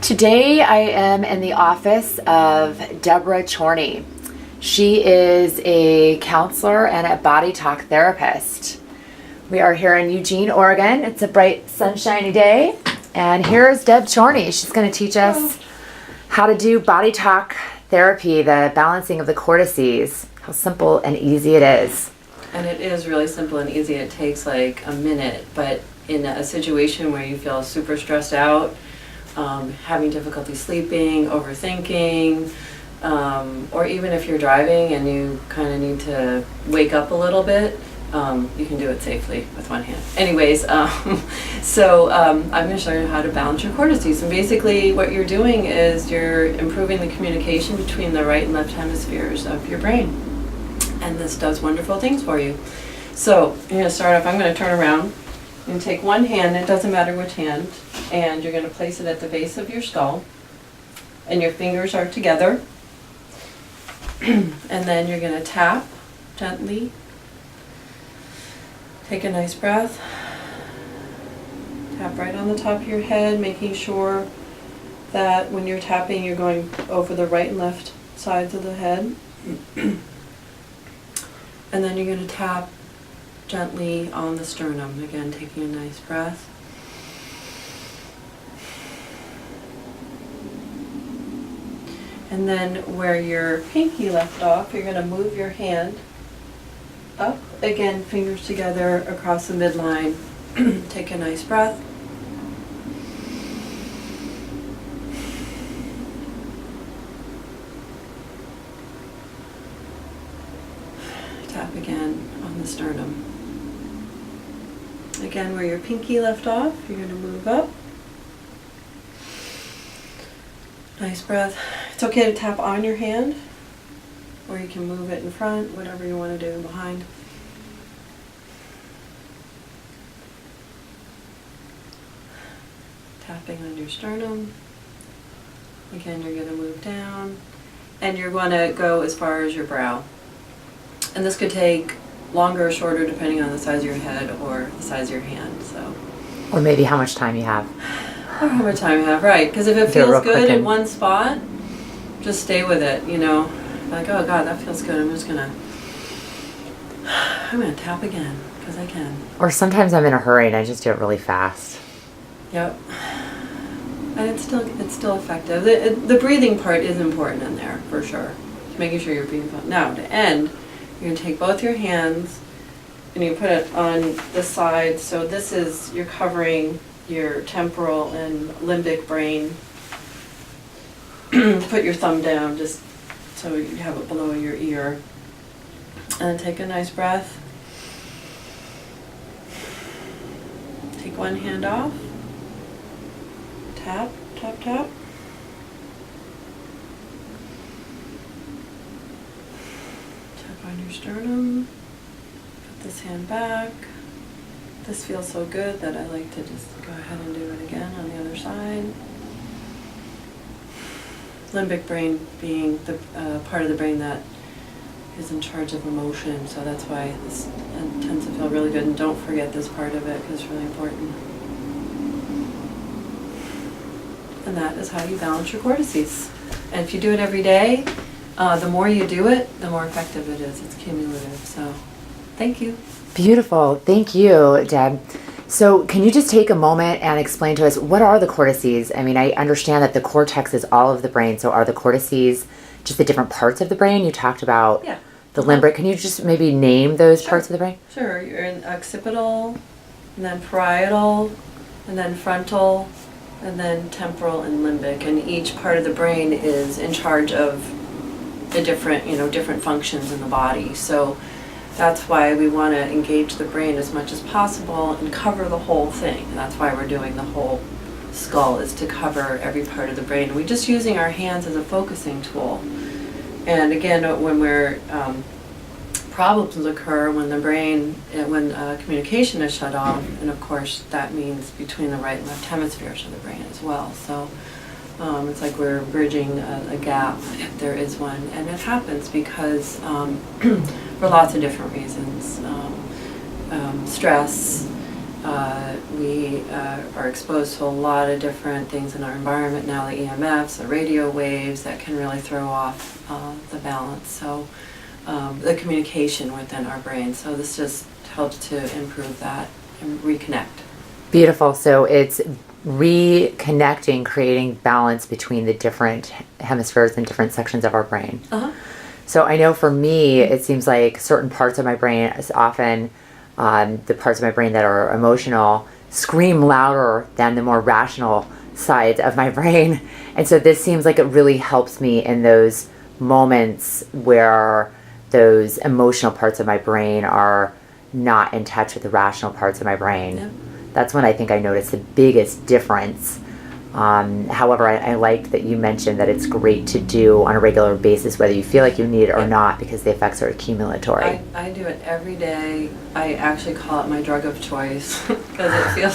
Today I am in the office of Deborah Chorney. She is a counselor and a BodyTalk therapist. We are here in Eugene, Oregon. It's a bright, sunshiny day. And here's Deb Chorney. She's going to teach us how to do BodyTalk therapy, the balancing of the cortices, how simple and easy it is. And it is really simple and easy. It takes like a minute, but in a situation where you feel super stressed out, having difficulty sleeping, overthinking, or even if you're driving and you kind of need to wake up a little bit, you can do it safely with one hand. Anyways, I'm going to show you how to balance your cortices. And basically what you're doing is you're improving the communication between the right and left hemispheres of your brain. And this does wonderful things for you. So you're going to start off, I'm going to turn around and take one hand, it doesn't matter which hand, and you're going to place it at the base of your skull. And your fingers are together. And then you're going to tap gently. Take a nice breath. Tap right on the top of your head, making sure that when you're tapping, you're going over the right and left sides of the head. And then you're going to tap gently on the sternum. Again, taking a nice breath. And then where your pinky left off, you're going to move your hand up. Again, fingers together across the midline. Take a nice breath. Tap again on the sternum. Again, where your pinky left off, you're going to move up. Nice breath. It's okay to tap on your hand, or you can move it in front, whatever you want to do behind. Tapping on your sternum. Again, you're going to move down, and you're going to go as far as your brow. And this could take longer or shorter depending on the size of your head or the size of your hand. So, Or maybe how much time you have. or how much time you have, right? Because if it Do it real feels good quick in and- one spot, just stay with it, you know. Like, oh God, that feels good. I'm gonna tap again because I can. Or sometimes I'm in a hurry and I just do it really fast. Yep. And it's still effective. The breathing part is important in there for sure. Making sure you're breathing. Now to end, you're gonna take both your hands and you put it on the side. So this is, you're covering your temporal and limbic brain. Put your thumb down just so you have it below your ear. And then take a nice breath. Take one hand off. Tap, tap, tap. Tap on your sternum. Put this hand back. This feels so good that I like to just go ahead and do it again on the other side. Limbic brain being the part of the brain that is in charge of emotion, so that's why this tends to feel really good. And don't forget this part of it because it's really important. And that is how you balance your cortices. And if you do it every day, the more you do it, the more effective it is. It's cumulative. So, thank you. Beautiful. Thank you, Deb. So can you just take a moment and explain to us, what are the cortices? I mean, I understand that the cortex is all of the brain. So are the cortices just the different parts of the brain? You talked about the limbic. Can you just maybe name those parts of the brain? Sure. You're in occipital, and then parietal, and then frontal, and then temporal and limbic. And each part of the brain is in charge of the different functions in the body. So that's why we want to engage the brain as much as possible and cover the whole thing. And that's why we're doing the whole skull, is to cover every part of the brain. We're just using our hands as a focusing tool. And again, when problems occur, when the brain, when communication is shut off, and of course that means between the right and left hemispheres of the brain as well. So it's like we're bridging a gap if there is one, and it happens because for lots of different reasons, stress, We are exposed to a lot of different things in our environment now, the EMFs, the radio waves that can really throw off the balance. So the communication within our brain. So this just helps to improve that and reconnect. Beautiful. So it's reconnecting, creating balance between the different hemispheres and different sections of our brain. Uh-huh. So I know for me, it seems like certain parts of my brain is often the parts of my brain that are emotional scream louder than the more rational sides of my brain. And so this seems like it really helps me in those moments where those emotional parts of my brain are not in touch with the rational parts of my brain. Yep. That's when I think I noticed the biggest difference. However, I liked that you mentioned that it's great to do on a regular basis, whether you feel like you need it or not, because the effects are accumulatory. I do it every day. I actually call it my drug of choice because it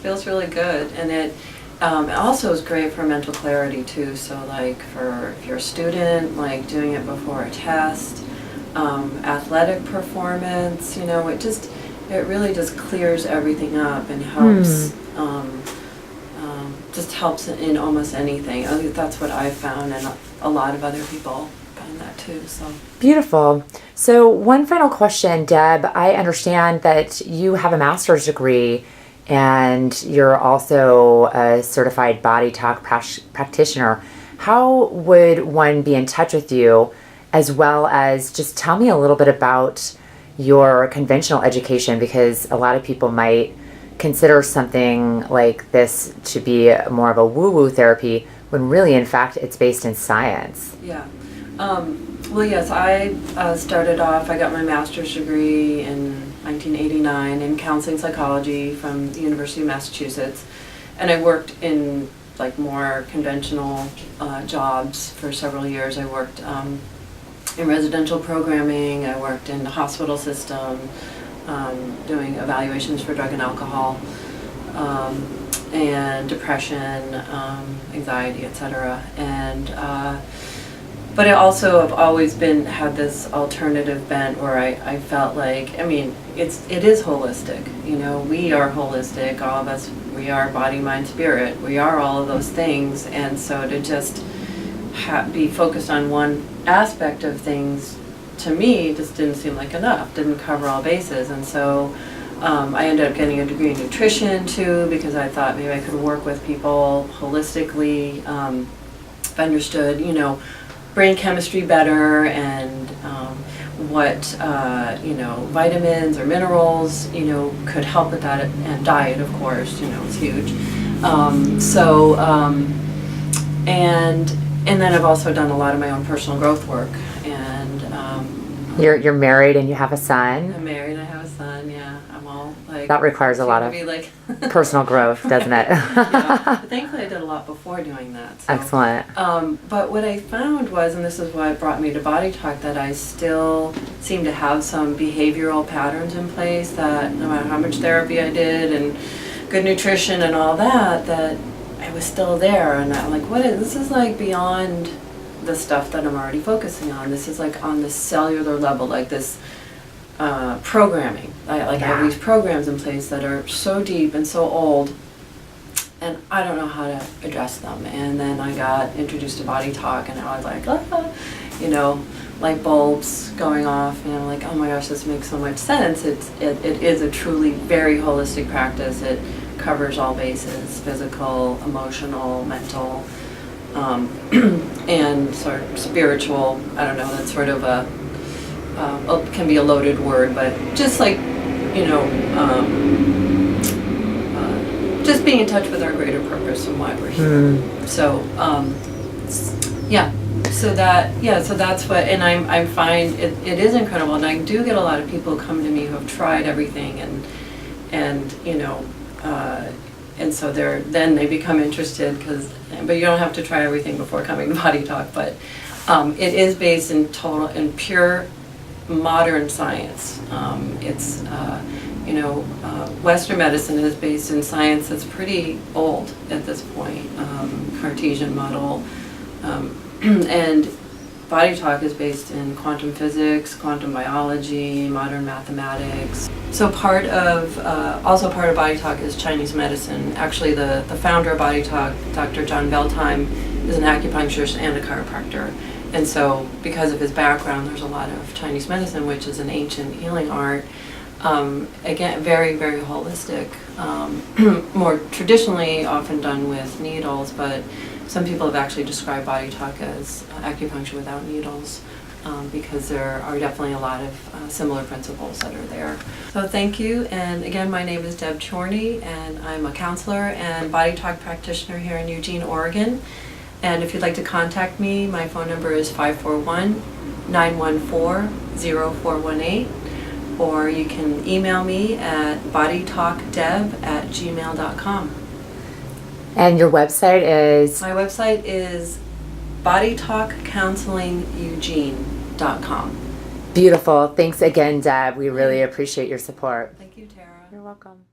feels really good, and it also is great for mental clarity too. So like for if you're a student, like doing it before a test, athletic performance, it really just clears everything up and helps. Just helps in almost anything. I think that's what I've found, and a lot of other people find that too. So beautiful. So one final question, Deb. I understand that you have a master's degree and you're also a certified BodyTalk practitioner. How would one be in touch with you, as well as just tell me a little bit about your conventional education, because a lot of people might consider something like this to be more of a woo-woo therapy when really, in fact, it's based in science. Yeah. Well, yes, I started off, I got my master's degree in 1989 in counseling psychology from the University of Massachusetts. And I worked in like more conventional jobs for several years. I worked in residential programming, I worked in the hospital system, doing evaluations for drug and alcohol, and depression, anxiety, etc. And but I also have always had this alternative bent where I felt like, it is holistic. We are holistic, all of us. We are body, mind, spirit. We are all of those things, and so to just be focused on one aspect of things, to me, just didn't seem like enough, didn't cover all bases. And so I ended up getting a degree in nutrition too, because I thought maybe I could work with people holistically, if I understood, brain chemistry better, and what, vitamins or minerals, could help with that, and diet, of course, is huge. And then I've also done a lot of my own personal growth work, and You're married and you have a son. I'm married and I have a son. Yeah, I'm all like that requires a lot of personal growth, doesn't it? Yeah, but thankfully I did a lot before doing that. So. Excellent. But what I found was, and this is what brought me to BodyTalk, that I still seem to have some behavioral patterns in place that no matter how much therapy I did and good nutrition and all that, that I was still there. And I'm like, this is like beyond the stuff that I'm already focusing on. This is like on the cellular level, like this programming. I have these programs in place that are so deep and so old, and I don't know how to address them. And then I got introduced to BodyTalk, and I was like, light bulbs going off, and I'm like, oh my gosh, this makes so much sense. It is a truly very holistic practice. It covers all bases: physical, emotional, mental, and sort of spiritual. I don't know, that's sort of can be a loaded word, but just like, just being in touch with our greater purpose and why we're here. So, so that's what, and I find it is incredible, and I do get a lot of people who come to me who have tried everything, and so then they become interested, but you don't have to try everything before coming to BodyTalk. But it is based in pure modern science. It's Western medicine is based in science that's pretty old at this point, Cartesian model, and BodyTalk is based in quantum physics, quantum biology, modern mathematics. So also part of BodyTalk is Chinese medicine. Actually, the founder of BodyTalk, Dr. John Beltime, is an acupuncturist and a chiropractor. And so because of his background, there's a lot of Chinese medicine, which is an ancient healing art. Again, very, very holistic. More traditionally often done with needles, but some people have actually described BodyTalk as acupuncture without needles, because there are definitely a lot of similar principles that are there. So thank you, and again, my name is Deb Chorney, and I'm a counselor and BodyTalk practitioner here in Eugene, Oregon. And if you'd like to contact me, my phone number is 541-914-0418, or you can email me at bodytalkdeb@gmail.com. And your website is? My website is bodytalkcounselingeugene.com. Beautiful. Thanks again, Deb. We really appreciate your support. Thank you, Tara. You're welcome.